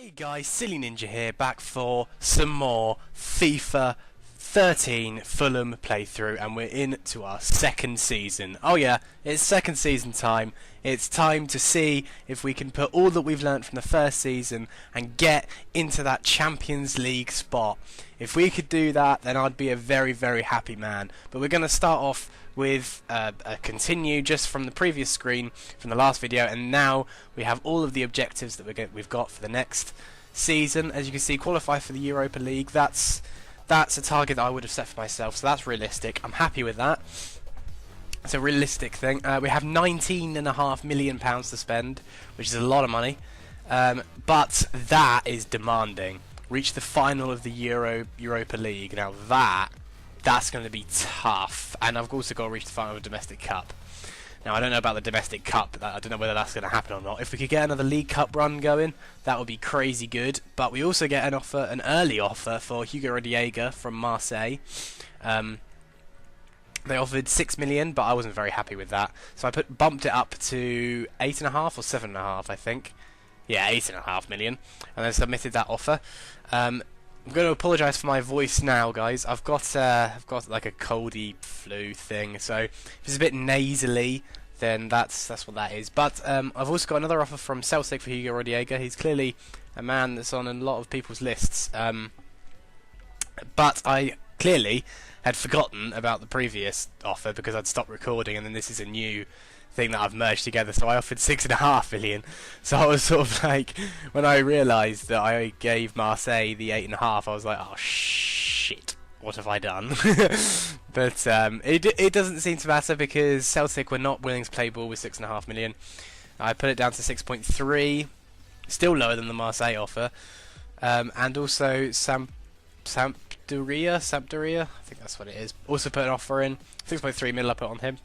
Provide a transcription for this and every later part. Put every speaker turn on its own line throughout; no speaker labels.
Hey guys, Silly Ninja here, back for some more FIFA 13 Fulham playthrough, and we're into our second season. Oh yeah, it's second season time. It's time to see if we can put all that we've learnt from the first season and get into that Champions League spot. If we could do that, then I'd be a very, very happy man. But we're going to start off with a continue just from the previous screen from the last video, and now we have all of the objectives that we've got for the next season. As you can see, qualify for the Europa League. That's a target that I would have set for myself, so that's realistic. I'm happy with that. It's a realistic thing. We have £19.5 million to spend, which is a lot of money, but that is demanding. Reach the final of the Europa League. Now that's going to be tough, and I've also got to reach the final of the Domestic Cup. Now I don't know about the Domestic Cup, I don't know whether that's going to happen or not. If we could get another League Cup run going, that would be crazy good. But we also get an early offer for Hugo Rodallega from Marseille. They offered 6 million, but I wasn't very happy with that, so I bumped it up to 8.5 or 7.5, I think. Yeah, 8.5 million, and then submitted that offer. I'm going to apologise for my voice now, guys. I've got like a coldy flu thing, so if it's a bit nasally, then that's what that is. But I've also got another offer from Celtic for Hugo Rodallega. He's clearly a man that's on a lot of people's lists. But I clearly had forgotten about the previous offer because I'd stopped recording, and then this is a new thing that I've merged together, so I offered 6.5 million. So I was sort of like, when I realised that I gave Marseille the 8.5, I was like, oh shit, what have I done? But it doesn't seem to matter because Celtic were not willing to play ball with 6.5 million. I put it down to 6.3, still lower than the Marseille offer, and also Sampdoria, I think that's what it is, also put an offer in. 6.3 mil I put on him.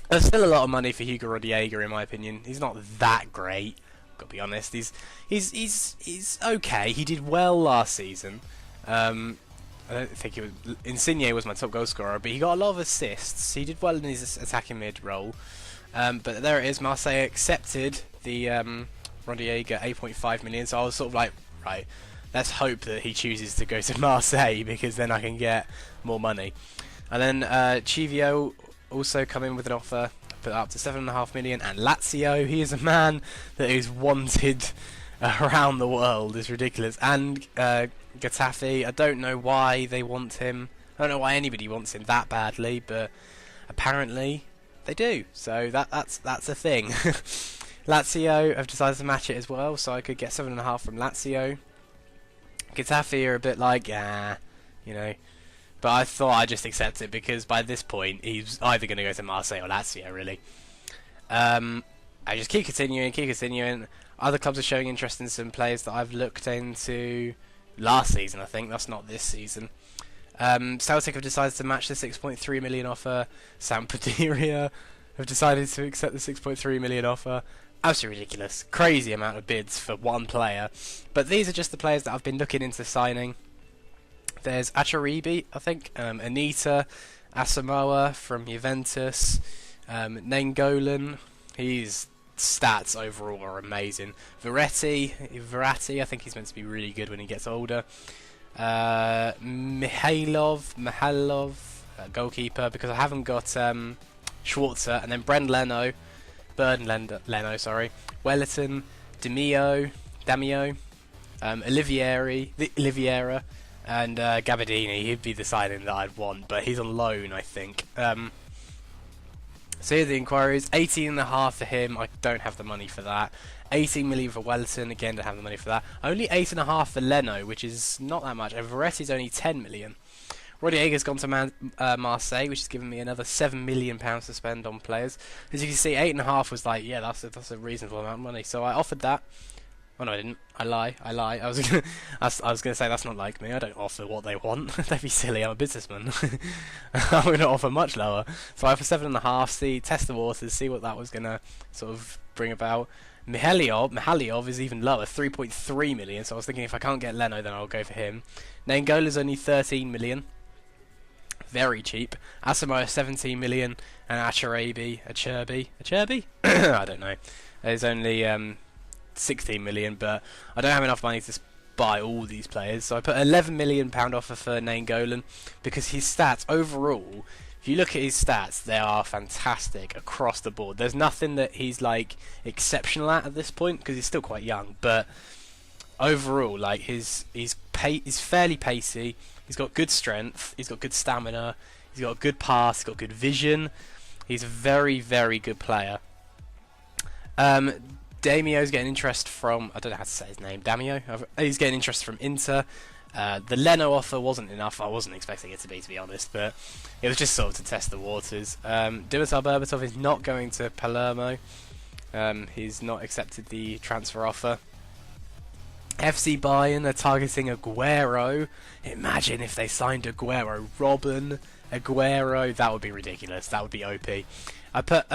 There's still a lot of money for Hugo Rodallega, in my opinion. He's not that great, got to be honest. He's okay. He did well last season. I don't think Insigne was my top goal scorer, but he got a lot of assists. He did well in his attacking mid role. But there it is. Marseille accepted the Rodallega 8.5 million. So I was sort of like, right, let's hope that he chooses to go to Marseille, because then I can get more money. And then Chivio also come in with an offer, put up to 7.5 million, and Lazio, he is a man that is wanted around the world. It's ridiculous. And Getafe, I don't know why they want him. I don't know why anybody wants him that badly, but apparently they do. So that's a thing. Lazio have decided to match it as well, so I could get 7.5 from Lazio. Getafe are a bit like, you know. But I thought I'd just accept it, because by this point he's either going to go to Marseille or Lazio, really. I just keep continuing. Other clubs are showing interest in some players that I've looked into last season, I think. That's not this season. Celtic have decided to match the 6.3 million offer. Sampdoria have decided to accept the 6.3 million offer. Absolutely ridiculous. Crazy amount of bids for one player. But these are just the players that I've been looking into signing. There's Acharibi, I think, Anita, Asamoah from Juventus, Nainggolan, his stats overall are amazing. Verratti, I think he's meant to be really good when he gets older. Mihailov, goalkeeper, because I haven't got Schwarzer, and then Bernd Leno, Wellerton, Damio, Oliveira, and Gabardini. He'd be the signing that I'd want, but he's on loan, I think. So here are the inquiries. 18.5 for him. I don't have the money for that. 18 million for Wellerton. Again, don't have the money for that. Only 8.5 for Leno, which is not that much. And Verretti's only 10 million. Rodallega's gone to Marseille, which has given me another 7 million pounds to spend on players. As you can see, 8.5 was like, yeah, that's a reasonable amount of money. So I offered that. Oh no, I didn't. I lie. I was gonna say that's not like me. I don't offer what they want. They'd be silly. I'm a businessman. I'm gonna offer much lower. So I offer 7.5. Test the waters. See what that was gonna sort of bring about. Mihailov is even lower, 3.3 million. So I was thinking if I can't get Leno, then I'll go for him. Nainggolan's only 13 million. Very cheap. Asamoah 17 million, and Acharibi, I don't know. There's only 16 million, but I don't have enough money to buy all these players, so I put £11 million offer for Nainggolan because his stats overall, if you look at his stats, they are fantastic across the board. There's nothing that he's like exceptional at this point because he's still quite young, but overall, like he's fairly pacey. He's got good strength. He's got good stamina. He's got a good pass. He's got good vision. He's a very, very good player. Damio's getting interest from, I don't know how to say his name, Damio? He's getting interest from Inter. The Leno offer wasn't enough. I wasn't expecting it to be honest, but it was just sort of to test the waters. Dimitar Berbatov is not going to Palermo. He's not accepted the transfer offer. FC Bayern are targeting Aguero. Imagine if they signed Aguero. Robben, Aguero, that would be ridiculous. That would be OP. I put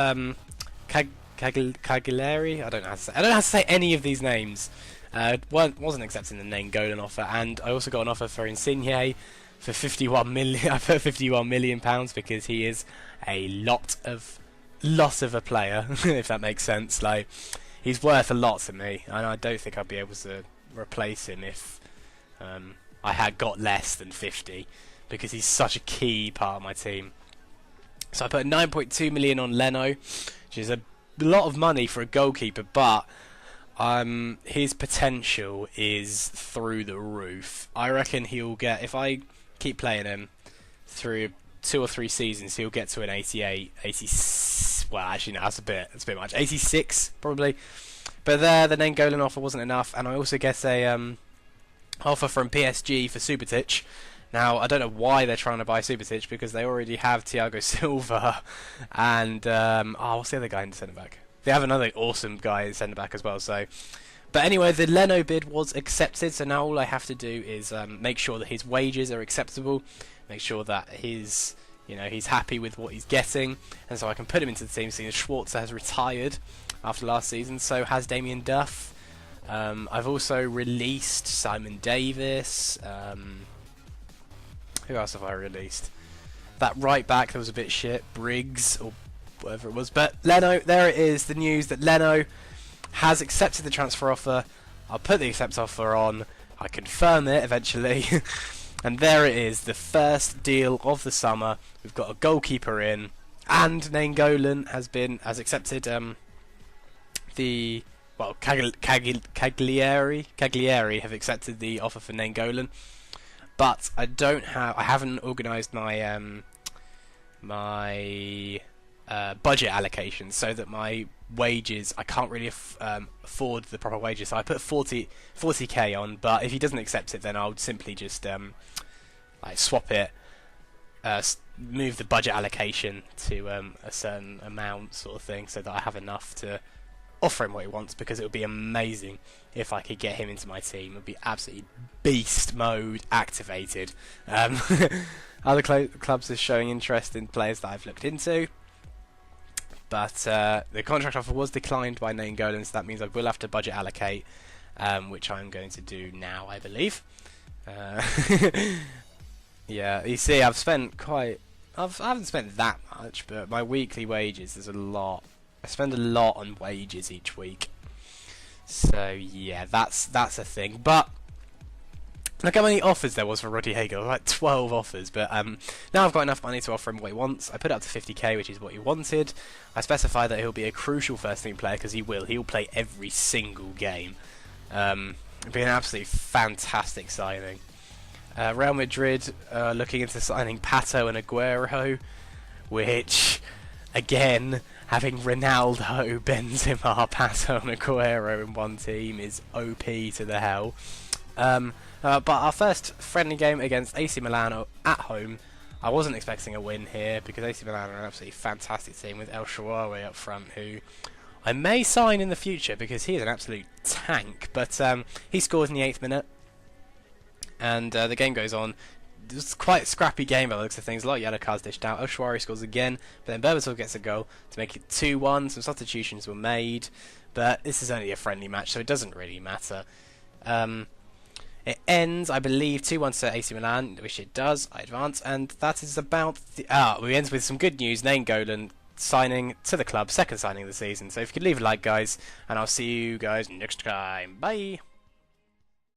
Cagliari. I don't know how to say any of these names. Wasn't accepting the Nainggolan offer, and I also got an offer for Insigne for 51 million. I put 51 million pounds because he is a lot of a player, if that makes sense. Like, he's worth a lot to me, and I don't think I'd be able to replace him if I had got less than 50, because he's such a key part of my team. So I put 9.2 million on Leno, which is a lot of money for a goalkeeper, but his potential is through the roof. I reckon he'll get, if I keep playing him through 2 or 3 seasons, he'll get to an 88, 80. Well, actually no, that's a bit much. 86 probably. But the Nainggolan offer wasn't enough, and I also get a offer from PSG for Subotic. Now, I don't know why they're trying to buy Subotic, because they already have Thiago Silva and what's the other guy in the centre back? They have another awesome guy in centre back as well. So, but anyway, the Leno bid was accepted. So now all I have to do is make sure that his wages are acceptable, make sure that he's happy with what he's getting, and so I can put him into the team. Seeing as Schwarzer has retired after last season, so has Damien Duff. I've also released Simon Davis. Who else have I released? That right back that was a bit shit, Briggs or whatever it was. But Leno, there it is, the news that Leno has accepted the transfer offer. I'll put the accept offer on. I confirm it eventually. And there it is, the first deal of the summer. We've got a goalkeeper in, and Nainggolan has accepted Cagliari have accepted the offer for Nainggolan. But I haven't organised my budget allocation, so that my wages, I can't really afford the proper wages. So I put 40k on, but if he doesn't accept it, then I'll simply just like swap it, move the budget allocation to a certain amount, sort of thing, so that I have enough to offer him what he wants, because it would be amazing if I could get him into my team. It would be absolutely beast mode activated. Other clubs are showing interest in players that I've looked into, but the contract offer was declined by Nainggolan, so that means I will have to budget allocate, which I'm going to do now, I believe. Yeah, you see, I haven't spent that much, but my weekly wages, there's a lot. I spend a lot on wages each week, so yeah, that's a thing. But look how many offers there was for Roddy Hager, like 12 offers. But now I've got enough money to offer him what he wants. I put it up to 50k, which is what he wanted. I specify that he'll be a crucial first team player, because he'll play every single game. It'll be an absolutely fantastic signing. Real Madrid looking into signing Pato and Aguero, which, again, having Ronaldo, Benzema, Pato and Aguero in one team is OP to the hell. But our first friendly game against AC Milan at home, I wasn't expecting a win here, because AC Milan are an absolutely fantastic team with El Shaarawy up front, who I may sign in the future because he is an absolute tank. But he scores in the 8th minute, and the game goes on. It's quite a scrappy game by the looks of things. A lot of yellow cards dished out. El Shaarawy scores again, but then Berbatov gets a goal to make it 2-1. Some substitutions were made, but this is only a friendly match, so it doesn't really matter. It ends, I believe, 2-1 to AC Milan, which it does. I advance, and that is about we end with some good news. Nainggolan signing to the club, second signing of the season. So if you could leave a like, guys, and I'll see you guys next time. Bye.